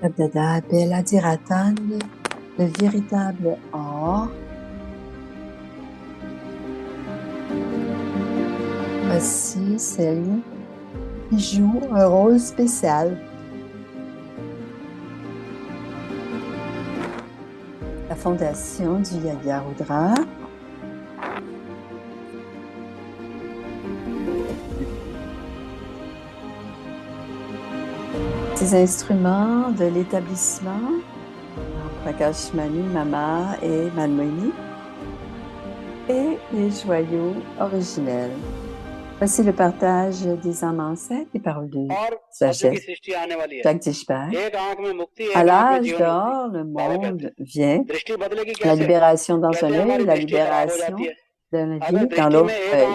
Abdada Bella Diratan, le véritable or. Voici celle qui joue un rôle spécial. La fondation du Yagya-Rudra. Ces instruments de l'établissement, Prakash Mani, Mama et Manmohini, et les joyaux originels. Voici le partage des âmes ancêtres, les paroles de sagesse. Jagdishbhai. À l'âge d'or, le monde vient, la libération dans un œil, la libération de la vie dans l'autre œil.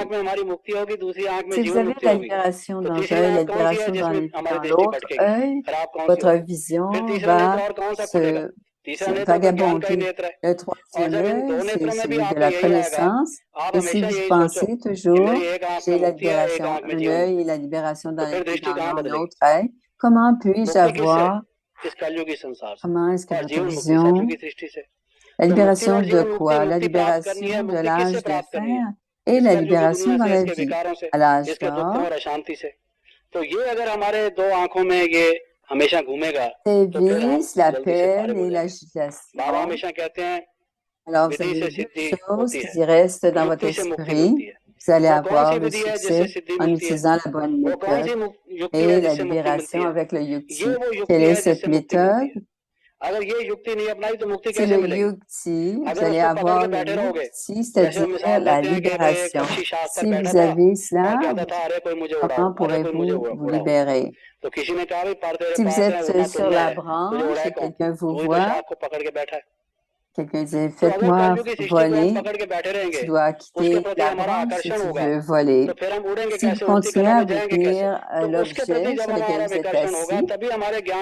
Si vous avez la libération dans un œil, la libération dans l'autre œil, votre vision va se vagabonder. Le troisième œil, c'est celui de la connaissance. Et si vous pensez toujours, j'ai la libération un œil et la libération dans l'autre œil, comment puis-je avoir, comment est-ce que votre vision, la libération de quoi? La libération de l'âge de fer et la libération dans la vie. À l'âge d'or, c'est vice, la peine et l'agitation. Alors, vous avez deux choses qui restent dans votre esprit. Vous allez avoir le succès en utilisant la bonne méthode et la libération avec le yukti. Quelle est cette méthode? C'est le yukti. Vous allez avoir le yukti, c'est-à-dire la libération. Si vous avez cela, comment pourrez-vous vous libérer? Si vous êtes sur la branche et quelqu'un vous voit, quelqu'un dit « Faites-moi voler », tu dois quitter la branche si tu veux voler. Si vous continuez à retenir l'objet sur lequel vous êtes assis,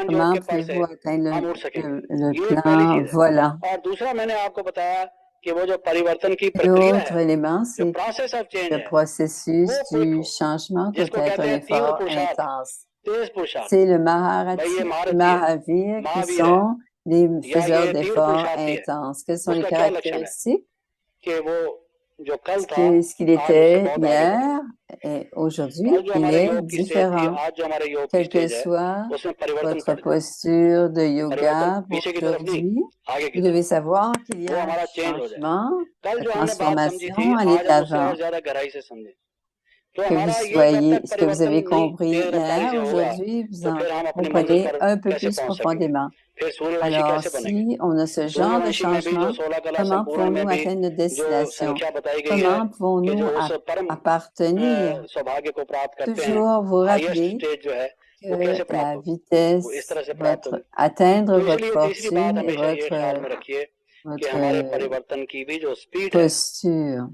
comment pouvez-vous atteindre le plan volant? L'autre élément, c'est le processus du changement doit être un effort intense. C'est le Maharati et Mahavir qui sont les faiseurs d'efforts intenses. Quelles sont les caractéristiques? Ce qu'il était hier et aujourd'hui, il est différent. Quelle que soit votre posture de yoga pour aujourd'hui, vous devez savoir qu'il y a un changement, une transformation, aller de l'avant. Que vous soyez, ce que vous avez compris hier, aujourd'hui, vous en comprenez un peu plus profondément. Alors, si on a ce genre de changement, comment pouvons-nous atteindre notre destination? Comment pouvons-nous appartenir? Toujours vous rappeler que la vitesse, atteindre votre fortune et votre posture.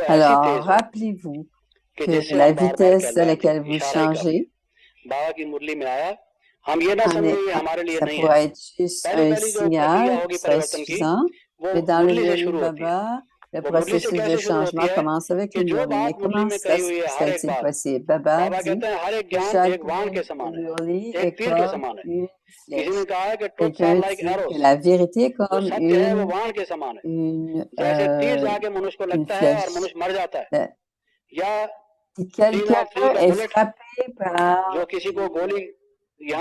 Alors, rappelez-vous que la vitesse à laquelle vous changez, ça pourrait être juste un signal qui serait suffisant, mais dans le Murli Baba, le processus de changement commence avec le Murli. Mais comment ça serait-il possible? Baba dit que chaque Murli est comme une flèche. Quelqu'un dit que la vérité est comme une flèche. Si quelqu'un est frappé par balle, il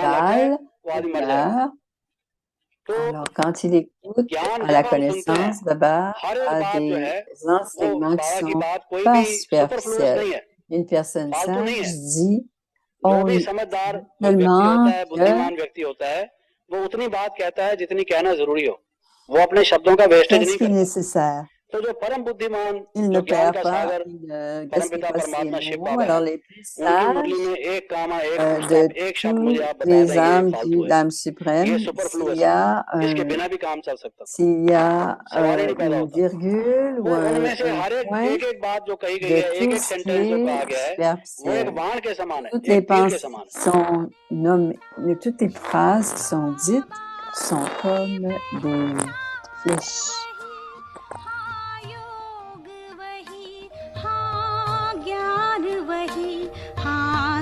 meurt. Alors, quand il écoute à la connaissance, Baba a des enseignements qui sont pas superficiels. Une personne sage dit tellement qu'est-ce qui est nécessaire? Il ne perd pas, il ne gaspille pas ses mots. Alors, les plus sages de tous les âmes d'âme suprême, s'il y a une virgule ou un point de tout ce qui est superficiel, toutes les pensées qui sont nommées, toutes les phrases qui sont dites sont comme des flèches.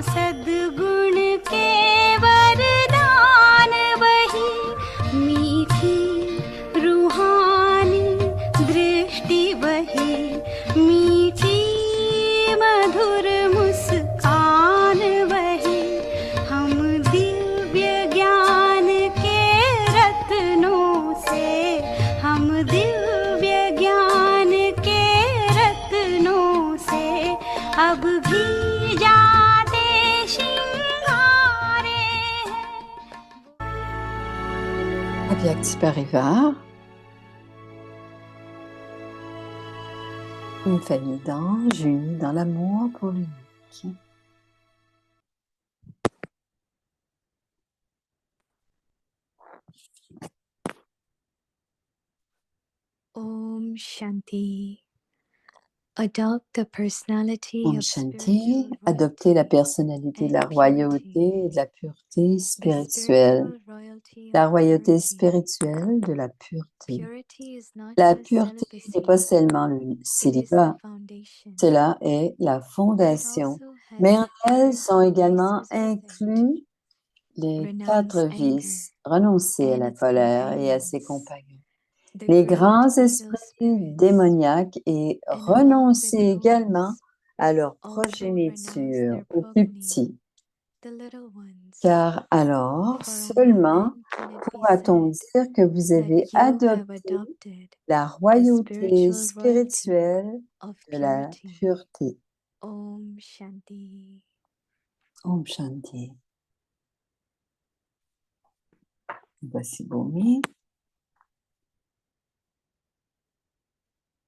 सद्गुण के वरदान वही भी जाते सिंगारे हैं। Avyakti Parivar, une famille d'anges unis dans l'amour pour l'unique. Om Shanti. Adopt the personality Om of Shanti, spiritual adopter la royalty personnalité de la and royauté purity. et de la pureté The spirituelle. spiritual royalty La of royauté purity. spirituelle de la pureté. Purity is not La just pureté n'est pas celibacy, seulement le it is the célibat, foundation. cela est la It fondation. also Mais has en elle other sont 4 également vices present. inclus les Renounce 4 anger vices, renoncer à and la its colère et à ses companions, compagnons, the les great grands evil esprits spirits, démoniaques et and along with renoncer également those, à leur also renounce progéniture their aux plus progeny, petits, the little ones. car alors For only seulement then can it be pourra-t-on said dire que vous avez that you have adopté adopted la the royauté spiritual royalty spirituelle of de la purity. pureté. Om Shanti. Om Shanti. Voici Bhumi.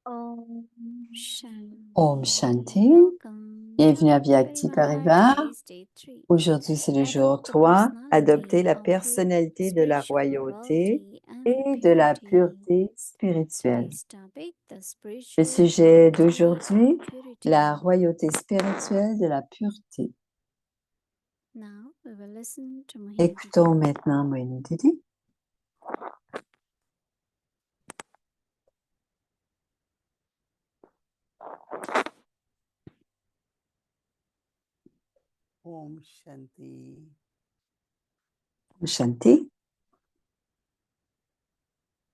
Om Shanti. Om Shanti. Welcome. Bienvenue à Vyakti Vyakti Parivar. Today's day 3. Aujourd'hui, c'est le jour Adopt the 3. Adopter personality la of personnalité de la spiritual royauté royalty and et de la purity. pureté spirituelle. Today's topic, the Le spiritual sujet royalty d'aujourd'hui, and purity. la royauté spirituelle de la pureté. Now we will listen to Mohini. Écoutons maintenant Mohini Didi. Om Shanti. Om Shanti.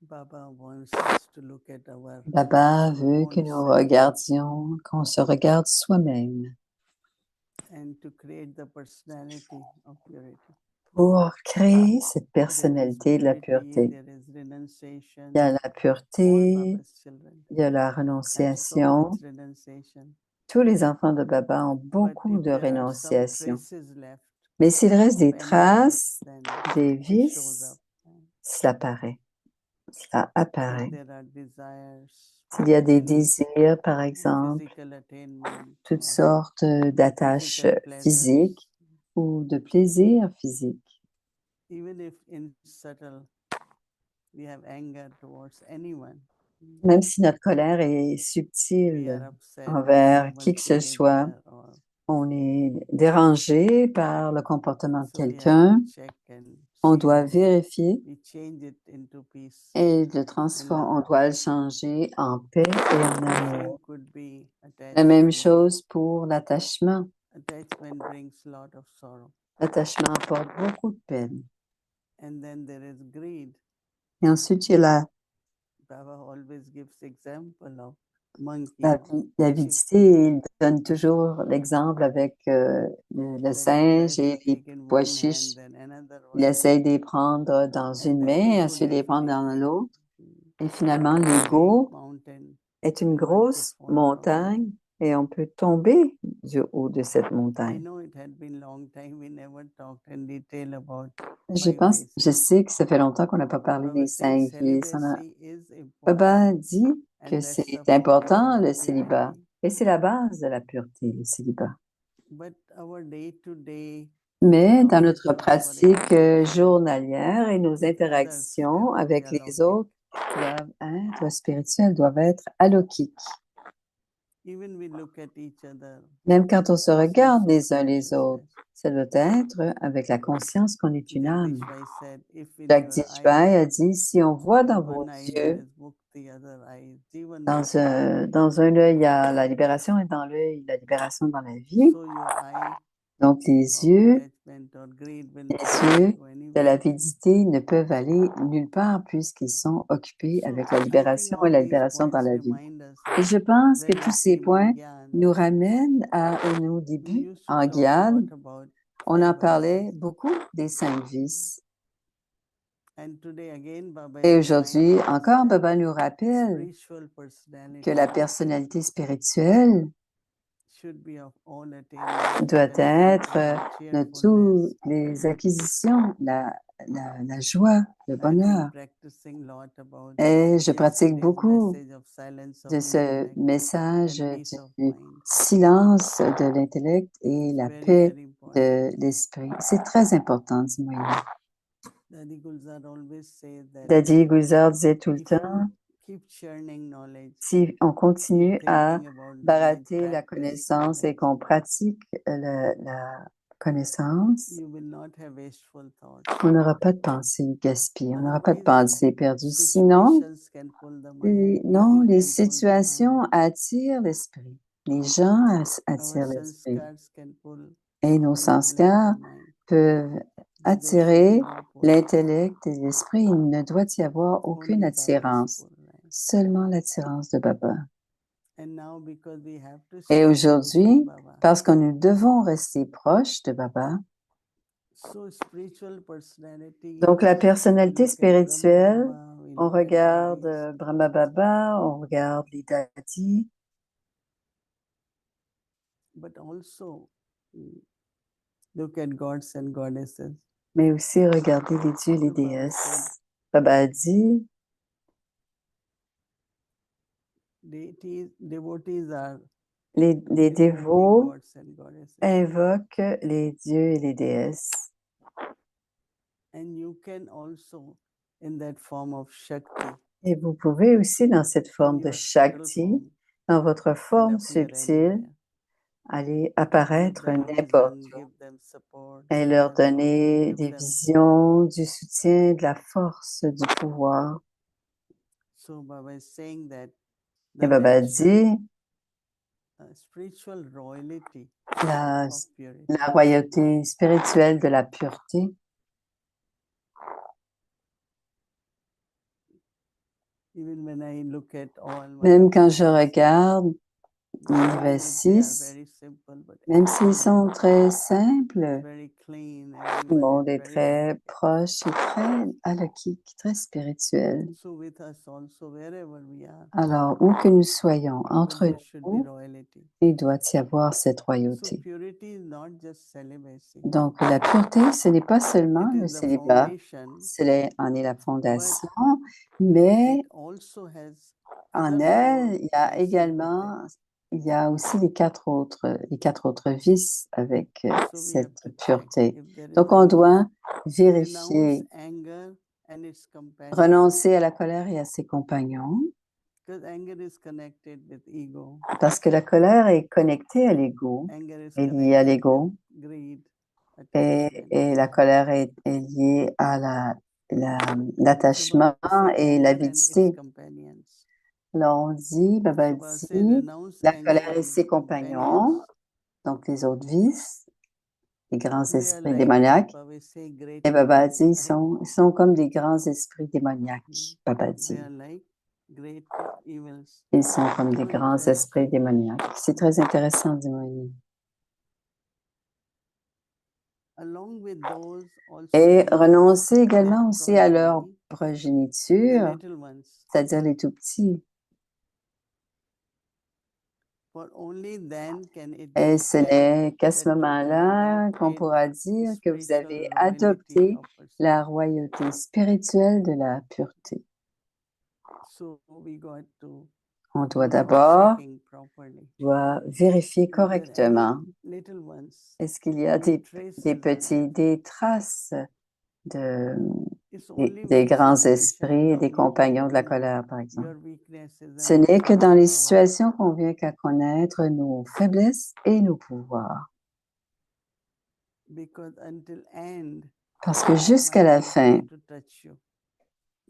Baba wants us to look at our Baba veut que own nous self regardions, qu'on se regarde soi-même and to create the personality of purity. pour créer cette There is personnalité de la purity, pureté. there is renunciation. Il y a la All pureté, Baba's children il y a la have so renonciation. much renunciation. Tous les enfants de Baba ont But beaucoup if de there are some rénonciation. traces left Mais s'il reste of des any vice, traces, then des it shows vices, up. cela apparaît. Cela If apparaît. there are desires, S'il y a des any désirs, par exemple, physical attainment, toutes or sortes d'attaches physical pleasures, physiques ou de plaisirs physiques, even if in subtle we have anger towards anyone, même si notre colère est we subtile are upset with envers qui que someone's ce soit, behavior, or on est dérangé par le comportement de so we have to quelqu'un, check and on see doit that vérifier we change it into peace et le and love. on doit le changer en paix et en The same amour. could be La même attachment. chose pour l'attachement. Attachment brings lot of sorrow. L'attachement apporte beaucoup de peine. And then there is greed. Et ensuite, il y a Baba always gives example of monkey l'avidité. Il donne toujours l'exemple avec le that he singe tries to et les take in pois one hand, chiches. then another Il one, essaye de les prendre dans and une the main, ego ensuite de les prendre dans definitely l'autre. Et is finalement, a big l'ego mountain est une and one could grosse fall from it. montagne et on peut tomber du haut de cette I montagne. know it had been long time we never talked in detail about Je five pense, je vices. sais que ça fait longtemps qu'on n'a pas parlé Baba des says 5 vices. celibacy is Baba important, dit que and that's c'est the foundation important, of le célibat. purity. Et c'est la base de la pureté, le célibat. But our day-to-day Mais dans talk, notre our pratique interaction journalière et nos with others have interactions to be avec les alokik. autres doivent être spirituelles, doivent être alaukiques. Even we look at each other Même quand on se with regarde sense les uns les autres, consciousness. ça doit être avec la conscience qu'on est une âme. Jagdish said, if in your Jagdishbhai eyes, a dit, si on voit dans in vos one eye there yeux, is mukti, other eye is jivan dans mukti. dans un œil, il y a la libération et dans l'œil, la libération dans la vie. So your eye Donc, les of yeux attachment or greed will Les not yeux go de anywhere. l'avidité ne peuvent aller nulle part puisqu'ils sont occupés So avec la I think libération et all la these libération dans points la vie. remind us Et je pense que when tous we ces came in points Gyan, nous ramènent à nos we débuts used to en talk a lot Guyane. about On en 5 parlait vices. beaucoup des 5 vices. And today again Baba Et is aujourd'hui, reminding us encore, that Baba nous rappelle spiritual que personality la personnalité spirituelle should be of all attainment, doit être contentment, de toutes cheerfulness. les acquisitions, la joie, le I've been bonheur. practicing lot about Et je pratique yesterday's beaucoup message of silence of de ce intellect message and peace of du mind. silence de l'intellect et It's la very, paix very important. de l'esprit. C'est très important, dis-moi. Daddy Gulzar always say that Dadi Gulzar disait tout le if you temps, keep churning knowledge, si on continue à thinking about knowledge, barater la practice connaissance et knowledge, qu'on pratique la connaissance, you will not have wasteful thoughts. on n'aura pas de pensée gaspillée, on n'aura pas de Otherwise, pensée perdue. Sinon, situations can pull the mind, non, people les can pull the situations mind, attirent l'esprit. Les gens our attirent l'esprit. sanskars can pull Et nos the sanskars intellect and mind. peuvent But there should attirer be no pull, l'intellect et l'esprit. Il ne doit y avoir aucune only Baba's attirance, pull, right? seulement l'attirance de Baba. And now because we have to Et stay close to aujourd'hui, Baba, parce que nous devons rester proches de Baba, so spiritual personality, donc la we personnalité look at Brahma spirituelle, Baba, we on look at regarde daddies, Brahma Baba, on regarde les dadis, but also look at gods and goddesses. mais aussi regarder les dieux et les So Baba said, déesses. Baba a dit, devotees are les invoking dévots gods and goddesses. invoquent les dieux et les déesses. And you can also, in that form of Shakti, Et vous pouvez aussi, dans cette in forme de your subtle Shakti, form, dans votre can forme appear subtile, anywhere. aller Give apparaître them n'importe vision, où give them support, et give leur them donner give des them. visions, du soutien, de la force, du pouvoir. So Baba is saying that Et the Baba actual dit, spiritual royalty la, of purity. la royauté spirituelle de la pureté, Even when I look at all my même quand je verses, regarde les even versets if they are 6, very simple, but même s'ils sont très it's simples, very clean, le everyone monde is est very très proche et très alokik, très spirituel. so with us also wherever we are, Alors, où que nous soyons, even entre there should be nous, royalty. il doit y avoir cette So royauté. purity is not just celibacy. Donc, la pureté, ce n'est pas seulement It le is the célibat, foundation, cela en est la but fondation, mais it also has en other elle, four il y a vices with it. également, il y a aussi les quatre autres vices avec So we have cette to check pureté. if there is Donc, on any. doit Renounce vérifier, anger and its companions, renoncer à la colère et à ses compagnons, because anger is connected with ego. parce que la colère est connectée à l'ego, Anger is est liée à connected l'ego, with greed, et attachment. la colère est liée à l'attachement So Baba say et anger and its l'avidité. companions. Alors on dit, Baba So Baba say dit, renounce la anger colère and et its ses compagnons, companions. donc les autres vices, les grands They are esprits like, démoniaques. Baba say, great Et Baba evils, dit, right? ils sont comme des grands esprits démoniaques. Baba They dit, are like great evils. ils sont comme des So grands esprits interesting. démoniaques. C'est très intéressant, dit Moïse. Along with those, also Et renounce renoncer their également aussi à leur progeny, the progéniture, little ones. c'est-à-dire les tout petits. For only then can it Et be ce said n'est qu'à ce that you have moment-là qu'on adopted pourra dire que vous spiritual avez royalty adopté of la personality. royauté spirituelle de la pureté. So we got to On doit do d'abord checking properly. vérifier Is there any correctement. little ones, Est-ce qu'il y a any des traces of petits, that? des traces de, It's only des when grands situations esprits et des come, you compagnons de la know colère, par exemple? your weaknesses Ce and n'est que also dans your les power. situations qu'on vient qu'à connaître nos faiblesses et nos pouvoirs. Because until end, Parce que jusqu'à Maya la will fin, try to touch you.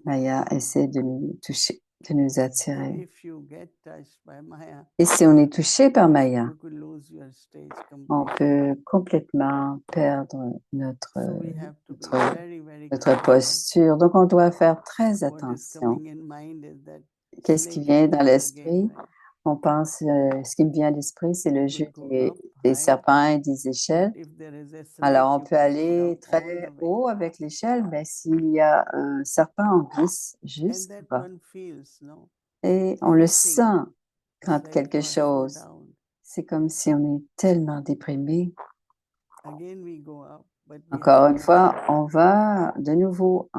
Maya essaie de nous toucher, de nous And attirer. if you get touched by Maya, Et si on est touché par Maya, you could lose your stage on completely. peut complètement perdre notre, So we have to be notre, very, very notre careful. posture. Donc, on doit faire très What is attention. coming in mind is that Qu'est-ce qui snake vient and dans ladder l'esprit? game, right? On pense, ce qui me vient à l'esprit, c'est You le jeu could go des, up des high, serpents et des but échelles. if there is a snake, Alors, on you peut can go aller down all très the way. haut avec l'échelle, mais s'il y a un serpent, on glisse And juste that bas. one feels, no, Et on le anything. sent It's quand like, quelque oh, slow chose down. c'est comme si on est tellement déprimé. Again, we go up, but we have Encore to une be fois, careful. on va de nouveau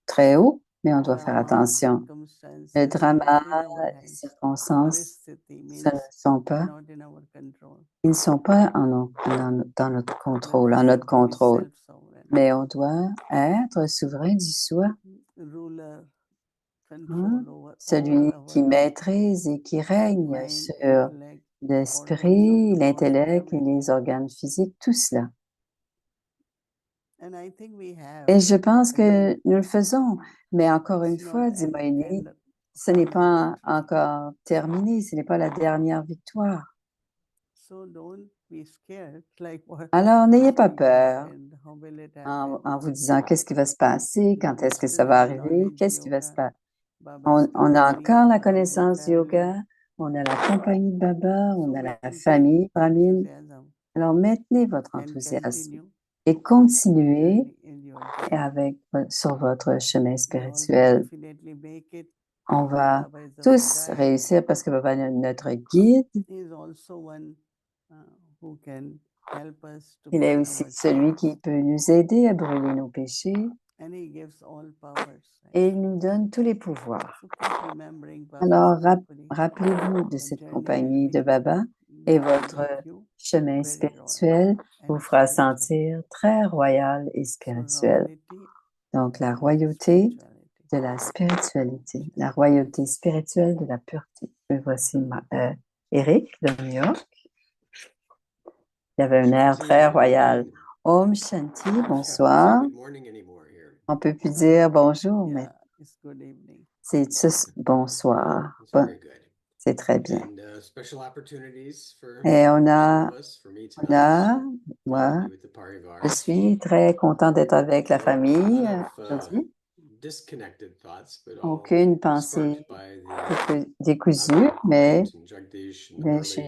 très haut, mais on doit faire Drama, attention. Le circumstances drama, not in our les hands. circonstances, Paristiti ce ne means sont pas, not in our control. ils ne sont pas dans notre But contrôle, we en have notre to be contrôle. self-sovereign. Mais on doit être souverain du soi, Ruler, hein? control over all Celui qui our maîtrise et qui règne mind, sur intellect, organs of l'esprit, the body, l'intellect et everything. les organes physiques, tout cela. And I think we have. Et je pense Again, que nous le faisons, mais encore une it's not fois, dit an Moïni, end ce n'est of the pas victory. encore terminé, ce n'est pas la dernière victoire. So don't be scared, like what Alors, is n'ayez pas going to peur happen, how will it en happen? vous disant qu'est-ce qui va se passer, quand est-ce que ça va Traditional arriver, knowledge qu'est-ce qui va se yoga, passer. Baba's On a company, encore la Brahmin connaissance du family. yoga, on a la compagnie de Baba, on So a la maintain famille Brahmin. enthusiasm Alors, maintenez votre and enthousiasme continue et your continuez journey in your journey. avec, sur votre chemin We all will spirituel. definitely make it. On va Baba is our tous guide. réussir parce que Baba est notre guide. He is also one who can help us to Il est burn aussi our celui qui sins. peut nous aider à brûler nos péchés And he gives all powers. et il nous donne tous les pouvoirs. So keep remembering Baba's Alors, company. rappelez-vous de Your cette journey compagnie will de Baba be et will votre make you chemin very royal spirituel vous and fera spiritual. sentir très royal et So spirituel. royalty Donc, la of royauté spirituality. de la spiritualité, la royauté spirituelle de la pureté. Et voici Eric de New York. Il avait un air très royal. Om Shanti, bonsoir. On peut plus dire bonjour, mais Yeah, it's good evening. c'est juste bonsoir. Bon, c'est très bien. Et moi, je suis très content d'être avec la famille aujourd'hui. Aucune pensée décousue, mais je suis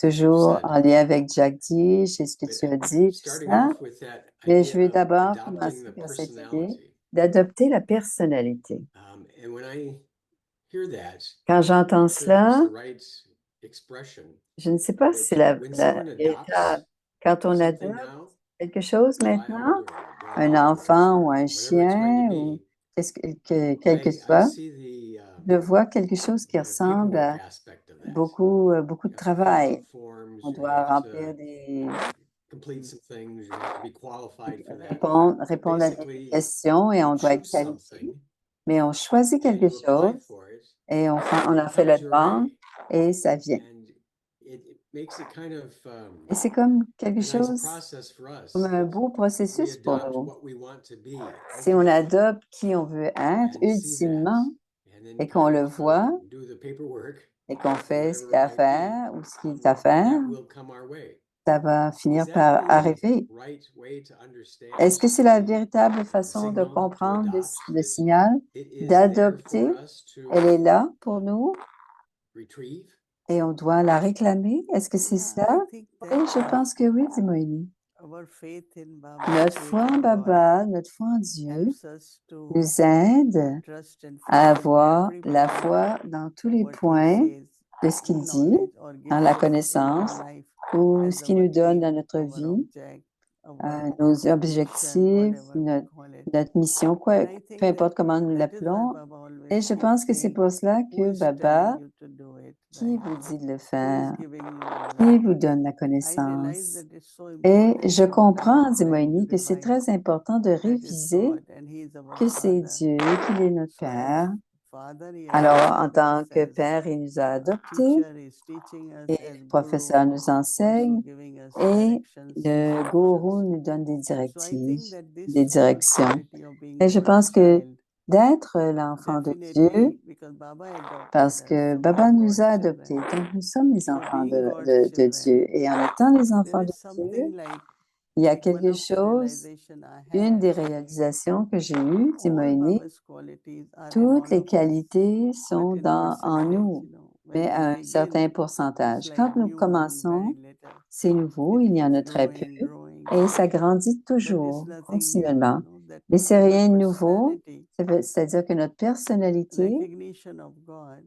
toujours en lien avec Jagdish et ce que tu as dit, tout ça. Mais je veux d'abord commencer par cette idée d'adopter la personnalité. Quand j'entends cela, je ne sais pas si c'est la véritable. Quand on adopte quelque chose maintenant, un enfant ou un chien ou quel que soit, je vois quelque chose qui ressemble à beaucoup de travail. On doit remplir répondre à des questions et on doit être qualifié. Mais on choisit quelque chose et on a fait la demande et ça vient. Et c'est comme quelque chose, comme un beau processus pour nous. Si on adopte qui on veut être ultimement et qu'on le voit et qu'on fait ce qu'il y a à faire ou ce qu'il est à faire, ça va finir par arriver. Est-ce que c'est la véritable façon de comprendre le signal, d'adopter? Elle est là pour nous et on doit la réclamer. Est-ce que c'est cela? Oui, je pense que oui, dit Moïni. Our faith in Baba, Notre faith foi en in God Baba, notre foi en Dieu helps us to nous aide trust and à faith in avoir every la point foi dans tous les what he points says, de ce qu'il dit, knowledge or dans gives la us in connaissance our life ou as ce qu'il our nous donne aim, dans notre our vie, object, our nos mission, objectifs, whatever we call it. notre mission, And I peu think importe comment nous that is why l'appelons. Baba always Et je keeps pense que c'est saying, pour cela who que is Baba, telling you to do it, qui right? vous dit de le Who is faire, giving you qui knowledge? vous donne la I realize connaissance. that it's so Et important je comprends, dit sometimes Moïni, to que c'est revise très important de that is réviser God and He is our que c'est Father. Dieu, qu'il est notre So as Père. Father, He Alors, en adopted tant us que as Père, il nous a adoptés teacher, He is teaching us et as le Guru, professeur nous also enseigne giving us et directions, le instructions. gourou nous donne des So I directives, think that des this directions. quality of being Et je pense God's que child, d'être l'enfant de Dieu, definitely, because Baba adopted parce us, que so we Baba are nous God's a children. adoptés, donc nous sommes les So enfants being God's de children, Dieu. Et en étant les there enfants de is Dieu, something like il y a one quelque of the chose, realization I une des had, réalisations que j'ai eues, dit all Moïni, Baba's qualities are in toutes all les of us, qualités but sont in en percentage, nous, when mais we à un begin, certain it's pourcentage. like Quand nous newborn, commençons, very little. c'est nouveau, It il y en a keeps très peu, growing, et ça growing, grandit but it's toujours, nothing new, continuellement. that Mais c'est our rien de nouveau, personality, c'est-à-dire que notre personnalité, recognition of God,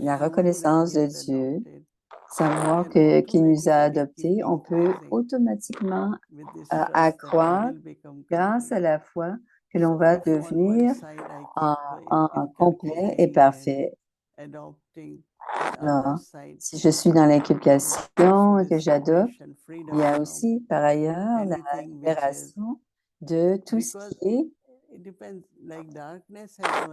la knowing that reconnaissance He de has Dieu, adopted savoir then qu'il nous a automatically adoptés, keep on peut increasing automatiquement with this trust that I accroître will become grâce à complete. la foi que l'on So va if on one devenir side I en, keep en complet et inculcating and parfait. adopting, on the other Alors, side, si je suis dans also l'inculcation et que this j'adopte, liberation, il y freedom a from aussi, par ailleurs, la anything which is, libération de tout ce because qui est, it depends, like darkness has no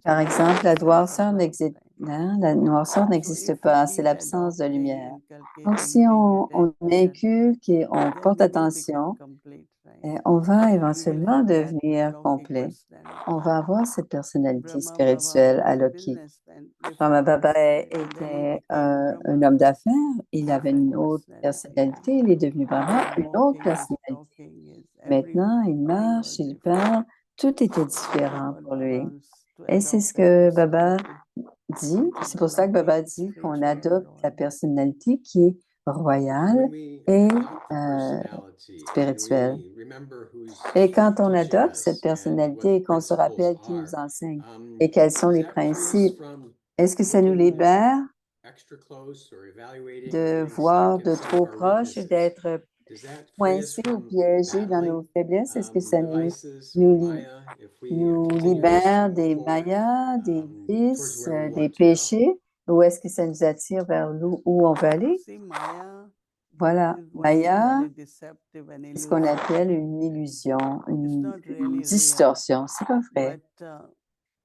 par existence, exemple, it's la absence of noirceur light, n'existe, right? hein, la noirceur So n'existe if we pas, c'est keep l'absence de adopting, lumière. Donc, inculcating, si paying on attention, inculque et on then porte we will become attention, complete, right? on va We will éventuellement have that devenir Alokik complet. personality. On va avoir cette personnalité Brahma Baba spirituelle was à a Loki. businessman Brahma before, Baba right? And then he était became un Brahma, homme d'affaires. Il avait different une autre personality. personnalité. Il est devenu vraiment His une autre walking, his personnalité. talking, his Maintenant, il everything marche, was il different. parle. Tout était So différent God pour lui. allows to Et c'est adopt ce that que Baba personality, dit. which is C'est pour ça que Baba Alokik, dit qu'on spiritual and adopte la royal. personnalité qui est royale When we et adopt a euh, personality and spirituelle. we remember who's Et quand on teaching adopte cette us and what personnalité the et qu'on se principles rappelle qui are, nous enseigne et quels sont does les that free us principes, from est-ce que ça nous looking libère extra close or evaluating or de getting voir stuck in de some of trop our proche et weaknesses? d'être Does that free us coincé ou from piégé dans battling nos faiblesses? Est-ce que ça devices or nous, Maya if we nous continue this libère to move des forward mayas, des towards vices, where we des want to go? péchés, ou est-ce que ça nous attire vers où on veut aller? See, Maya Voilà, is what we call Maya, it deceptive and c'est ce qu'on illusion. appelle une illusion, It's une not really real. distorsion. C'est pas vrai. But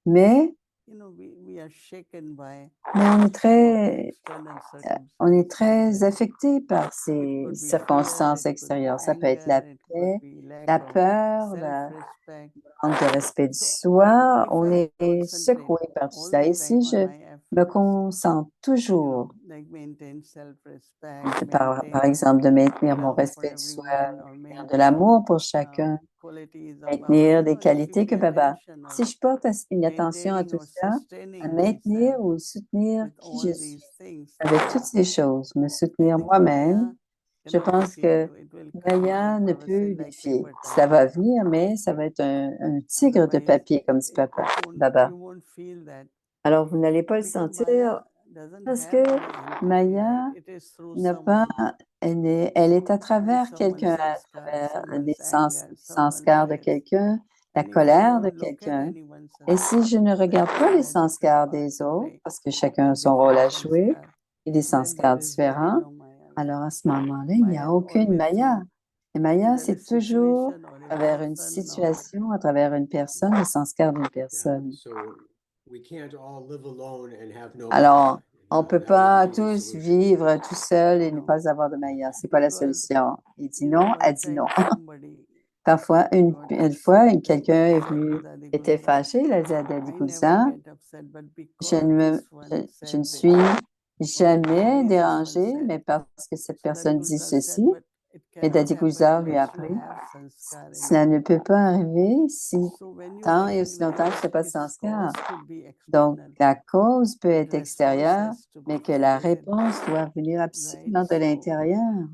Mais, you know, we are shaken by mais on est some of the très, external on est circumstances. très affecté par It ces could be fear, circonstances it could be extérieures. Ça peut être la anger, it could paix, be lack la of peur, la self-respect. manque de respect de So soi. if On I est concentrate secoué par tout all ça. the Et time si on je my me efforts, concentre you know, toujours, like maintain self-respect, par maintain exemple, de maintenir mon love for respect de soi, everyone, or maintenir de maintain l'amour pour chacun, qualities of our, maintenir you des know, if qualités we que pay Baba. attention Si of je porte une attention à maintaining tout or ça, à sustaining maintenir myself ou soutenir with qui all je these suis, things, avec then toutes ces choses, me I soutenir think moi-même, Maya je cannot pense defeat que you. It will come Maya like ne Baba peut said, like défier. paper Ça tiger. va venir, mais ça va être un tigre de Otherwise, papier, comme dit Papa, Baba. you won't feel that Alors, vous n'allez pas le because sentir Maya doesn't parce have que any entity, Maya right? It is through n'a pas, someone, elle est à maybe travers someone's quelqu'un, à sanskar, travers des someone's anger, someone's sanskars de this. quelqu'un, la And if I colère de don't look at quelqu'un. anyone's Et si je ne sanskar, regarde pas everyone les has different sanskars part des to autres, play, parce que chacun a like son rôle different à jouer, sanskar, et des then there sanskars is really différents, no Maya, right? alors à ce moment-là, il n'y a Maya is aucune always Maya. through Et Maya, either a c'est toujours situation or à a travers une person or situation, à travers une personne, le sanskar d'une Yeah. personne. So we can't all live alone and have no Alors, Maya. on ne peut That pas wouldn't be the tous solution. vivre tout seul et ne no, pas avoir de Maya. C'est pas la because solution. Il dit you know, non, one elle dit non. time somebody Parfois, une got fois, upset, quelqu'un est said venu, to Dadi était Gulzar, fâché, il a dit à Daddy I never Gulzar, get upset, but je because ne, this one je ne said suis this, or jamais maybe this one dérangé, said. mais parce que cette So Dadi personne dit Gulzar said, ceci, but it et cannot Daddy happen Gulzar lui a unless you appris, have sanskar in cela you. ne peut pas arriver si So when you tant et aussi longtemps que recognize ce n'est pas de its sanskar. cause could be Donc, external, la cause peut but être response extérieure, has to be mais que la from within, réponse doit venir right? absolument de So l'intérieur.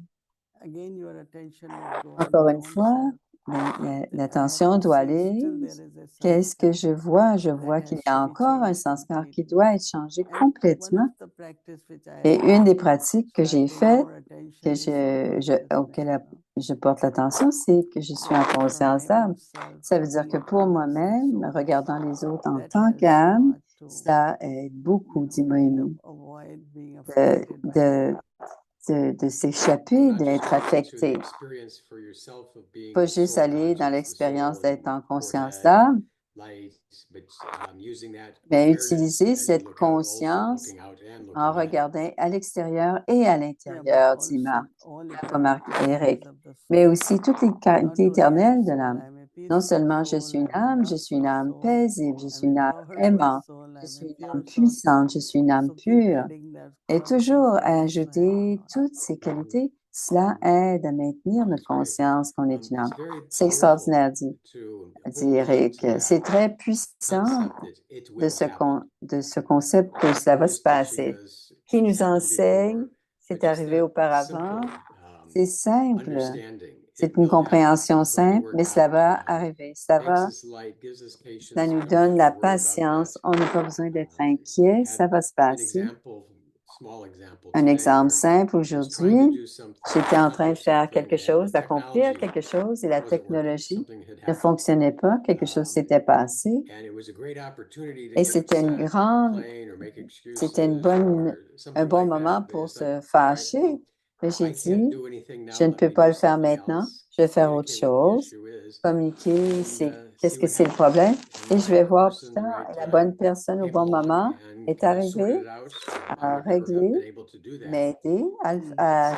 again, your attention would go on Encore your une own fois, self. Then I have l'attention to doit say, aller. still there is a Qu'est-ce que sanskar je vois? Je that vois qu'il has y a to be encore un changed sanskar qui completely. doit être changé And one complètement. of the practice which I Et have une des pratiques que j'ai start paying faites, more attention que is soul auquel consciousness. je porte l'attention, c'est que je suis en Looking from conscience my d'âme. own self, Ça veut dire looking que at pour others as moi-même, souls, regardant les autres en that tant helps a qu'âme, lot to, ça aide beaucoup, dit kind of Moïmi, avoid being de, affected by de, de So s'échapper, not just d'être going into the affecté. experience for yourself of being Pas juste soul aller dans conscious, the l'expérience soul d'être and en conscience forehead, d'âme, light, but using that mais awareness utiliser as you cette look out, also conscience looking out and en looking in. regardant à l'extérieur et à yeah, but l'intérieur, dit also Marc, all pas eternal Marc et Eric, qualities of the mais soul. aussi toutes les Not qualités only I am éternelles de soul, l'âme. I am a Non peaceful seulement je soul, suis I une am a âme, je suis une lustful âme soul, paisible, je I suis am une a âme powerful aimante, soul, I je am a suis une pure âme soul. puissante, je suis une âme So keep pure. adding that Et qualities toujours and also help ajouter a lot. toutes ces qualités, cela aide à maintenir notre That's great. conscience qu'on est une It's âme. very C'est powerful extraordinaire, dit to dit hold on Eric. to C'est that très puissant concept that it de will happen. de ce concept que cela va se Who's teaching passer. us Qui it's nous happened enseigne, before, c'est but just arrivé that auparavant. simple C'est simple. understanding. C'est It une will happen. compréhension It's going to simple, work mais cela out. va arriver. Ça Makes va, us light, gives us cela patience. nous We don't donne have la to worry about that. patience. On n'a pas besoin d'être inquiet. Had Ça va se an passer. example Un exemple simple aujourd'hui, j'étais en train de faire quelque chose, d'accomplir quelque chose et la technologie ne fonctionnait pas, quelque chose s'était passé et c'était un bon moment pour se fâcher. Mais j'ai dit, je ne peux pas le faire maintenant, je vais faire autre chose, communiquer, qu'est-ce que c'est le problème et je vais voir plus tard. Et la bonne personne au bon moment est arrivée à régler, m'aider à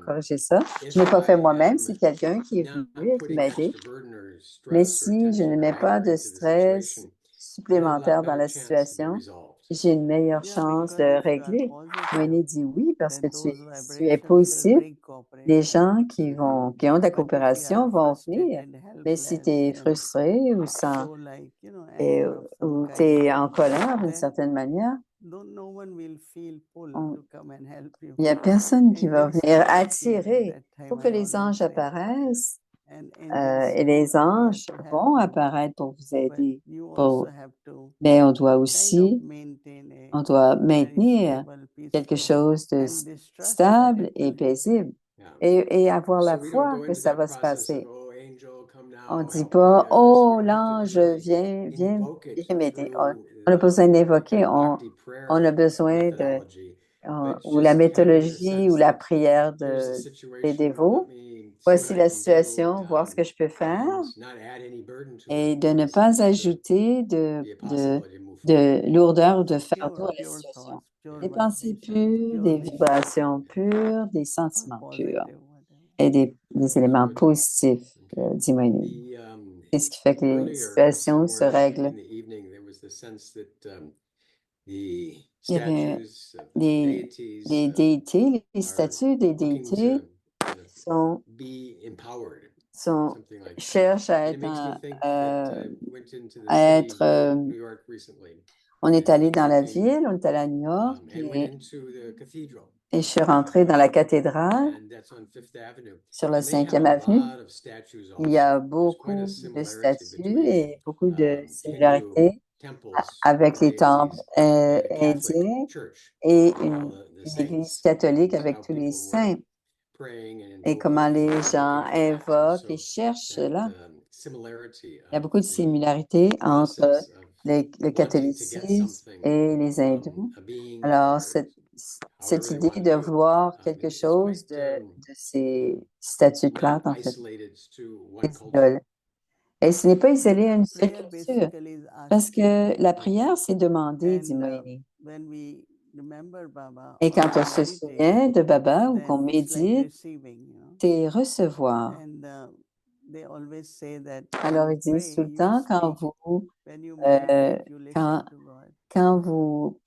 corriger ça. Je ne l'ai pas fait moi-même, c'est quelqu'un qui est venu et qui m'a aidé. Mais si je ne mets pas de stress supplémentaire dans la situation, j'ai une meilleure chance de régler. Moïse dit oui, parce que tu es positif. Les gens qui ont de la coopération vont venir. Mais si tu es frustré ou ou tu es en colère d'une certaine manière, il n'y a personne qui va venir attirer. Il faut que les anges apparaissent et les anges vont apparaître pour vous aider. Mais on doit maintenir quelque chose de stable et paisible et avoir la foi que ça va se passer. On ne dit pas, oh, l'ange, viens m'aider. On a besoin d'invoquer, on a besoin ou la mythologie ou la prière des dévots. Voici la situation, voir ce que je peux faire et de ne pas ajouter de lourdeur ou de fardeau à la situation. Des pensées pures, des vibrations pures, des sentiments purs et des éléments positifs, dit Moïse. C'est ce qui fait que les situations se règlent. Il y avait des déités, les statues des déités cherchent à être on est allé dans la ville, on est allé à New York et je suis rentrée dans la cathédrale sur la 5e avenue. Il y a beaucoup de statues et beaucoup de similarités avec les temples indiens et une église catholique avec tous les saints et comment les gens invoquent et cherchent là. Il y a beaucoup de similarités entre le catholicisme et les hindous. Alors, cette idée de vouloir quelque chose de ces statues de plantes, en fait, des idoles. Et ce n'est pas isolé à une seule culture, parce que la prière, c'est demander, dit Moïse. Et quand on se souvient de Baba ou qu'on médite, c'est recevoir. Alors, ils disent tout le temps, quand vous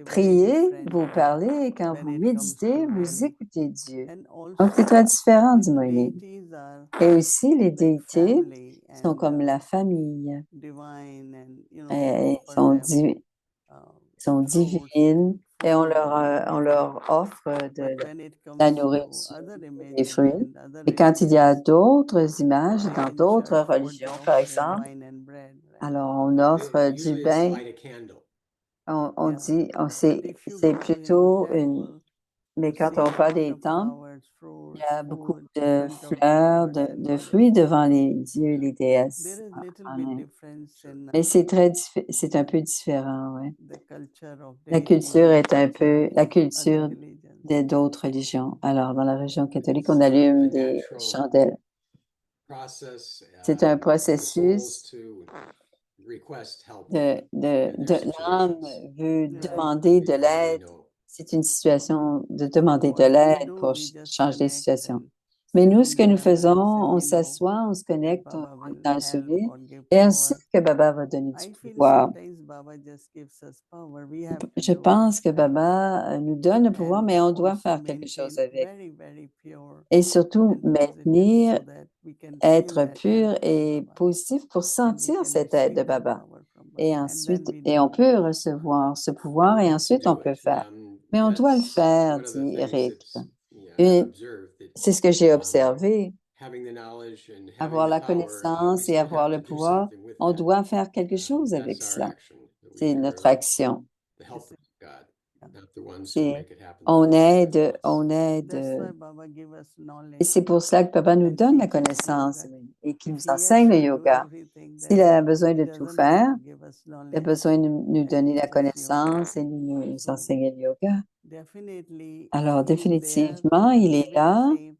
priez, vous parlez, et quand vous méditez, vous écoutez Dieu. Donc, c'est très différent, dit Moïse. Et aussi, les déités sont comme la famille. Elles sont divines et on leur offre de la nourriture, des fruits. Et quand il y a d'autres images dans d'autres religions, par exemple, alors on offre du pain. On dit, c'est plutôt mais quand on parle des temples, il y a beaucoup de fleurs, de fruits devant les dieux et les déesses. Mais c'est un peu différent, oui. La culture est un peu la culture d'autres religions. Alors, dans la religion catholique, on allume des chandelles. C'est un processus l'âme veut demander de l'aide. C'est une situation de demander de l'aide pour changer les situations. Mais nous, ce que nous faisons, on s'assoit, on se connecte, on est dans le souvenir, et on sait que Baba va donner du pouvoir. Je pense que Baba nous donne le pouvoir, mais on doit faire quelque chose avec. Et surtout, être pur et positif pour sentir cette aide de Baba. Et ensuite, on peut recevoir ce pouvoir et ensuite on peut faire. Mais on doit le faire, dit Eric. C'est ce que j'ai observé. Avoir la connaissance et avoir le pouvoir, on doit faire quelque chose avec cela. C'est notre action. not the ones who C'est- make it happen. On aide, That's That's why Baba give us Et knowledge c'est pour cela que Papa nous and donne la teaches connaissance yoga. et qu'il If nous he has enseigne le to do yoga. everything, S'il then a besoin he de tout doesn't have faire, to give us il a knowledge besoin de nous and donner la teach us yoga. connaissance et nous So, enseigner le yoga. Definitely, Alors, he is there définitivement, il est giving là us aim.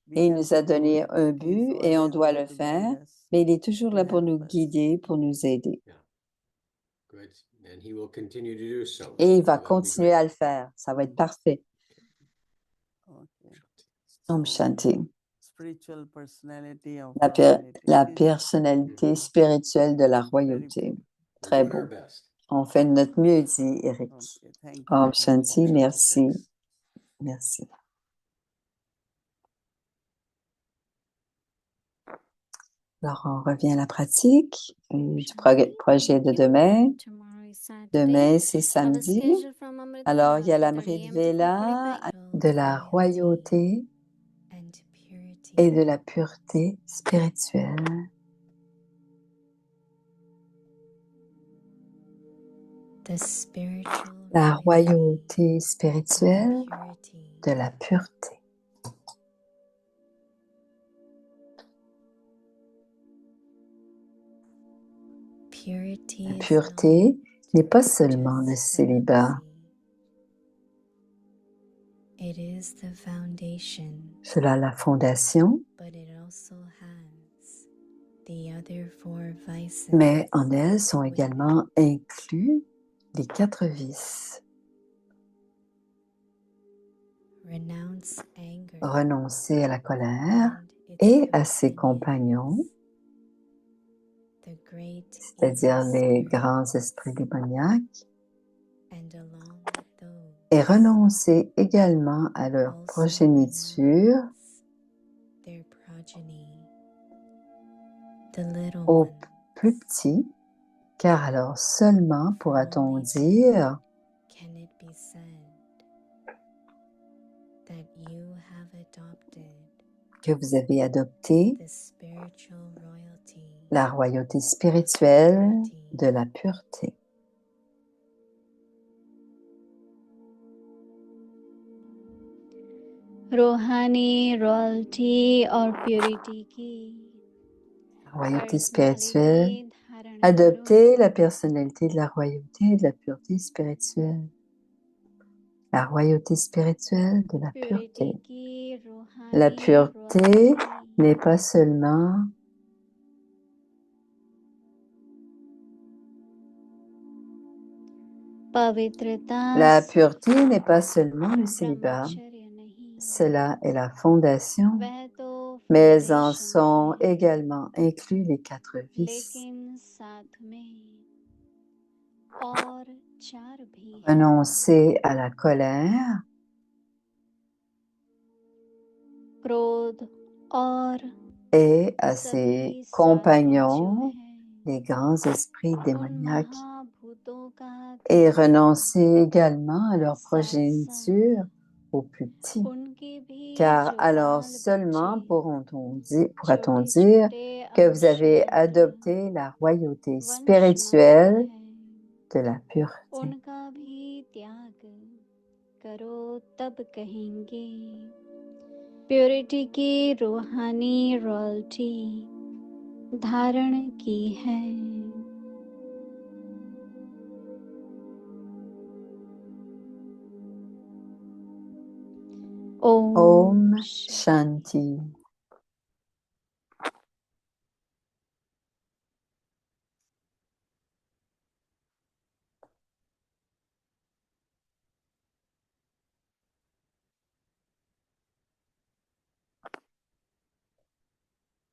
We et il have nous a to do donné it, un but he is but et on always doit there le to faire, guide us, mais il est toujours to là pour nous help us. guider, pour nous aider. good. And he will continue to do so. Et il va So that'll be continuer great. à le faire. Ça va être parfait. Okay. Om So, Shanti. spiritual personality of La, royalty. la It is personnalité spirituelle de la very royauté. beautiful. We're Très doing our beau. best. On fait de notre mieux, dit Eric. Okay, thank you. Om Thank you. Shanti, merci. Thanks. Merci. Alors, on revient à la pratique du projet de demain. Tomorrow is Saturday. Demain, c'est Our samedi. schedule from Amrit Alors, il y a Vela, l'Amrit 4:30 Vela, to 4:45. de la royauté and purity. et de la pureté spirituelle. The spiritual La royalty royauté and spirituelle purity. de la pureté. Purity La is pureté not n'est pas seulement le just célibat. celibacy. It is the foundation, Cela la fondation, but it also has the other four vices. mais en elle sont within. également inclus les 4 vices. Renounce anger Renoncer à la colère and its et à ses companions, compagnons, the great c'est-à-dire evil les spirit, grands esprits démoniaques, and along with those et renoncer également à leur also progéniture, renounce their progeny, the little aux one, plus petits, car alors seulement pourra-t-on dire can it be said that you have adopted que vous avez adopté the spiritual royalty la royauté spirituelle de la pureté. रूहानी रॉयल्टी और प्योरिटी की La royauté personality spirituelle, धारण adopter la personnalité de la royauté et de la pureté spirituelle. La royauté spirituelle de la purity pureté. की La रूहानी pureté royalty n'est pas seulement पवित्रता la pureté n'est pas seulement le célibat. ब्रह्मचर्य नहीं Cela est la fondation, वह तो mais en foundation sont है, également inclus les 4 vices. लेकिन साथ में और चार भी हैं। Renoncer à la colère क्रोध और et à सभी ses साथी compagnons, जो हैं, les grands esprits उन démoniaques, महाभूतों का et ध्यान renoncer également à leur साथ progéniture aux plus petits. उनकी भी Car जो alors बाल seulement बच्चे pourra-t-on छोटे dire छोटे que vous avez अंशवत adopté la royauté वंशमान spirituelle हैं, de la pureté. उनका भी त्याग करो तब कहेंगे प्योरिटी की रूहानी रॉयल्टी धारण की है। Om Shanti.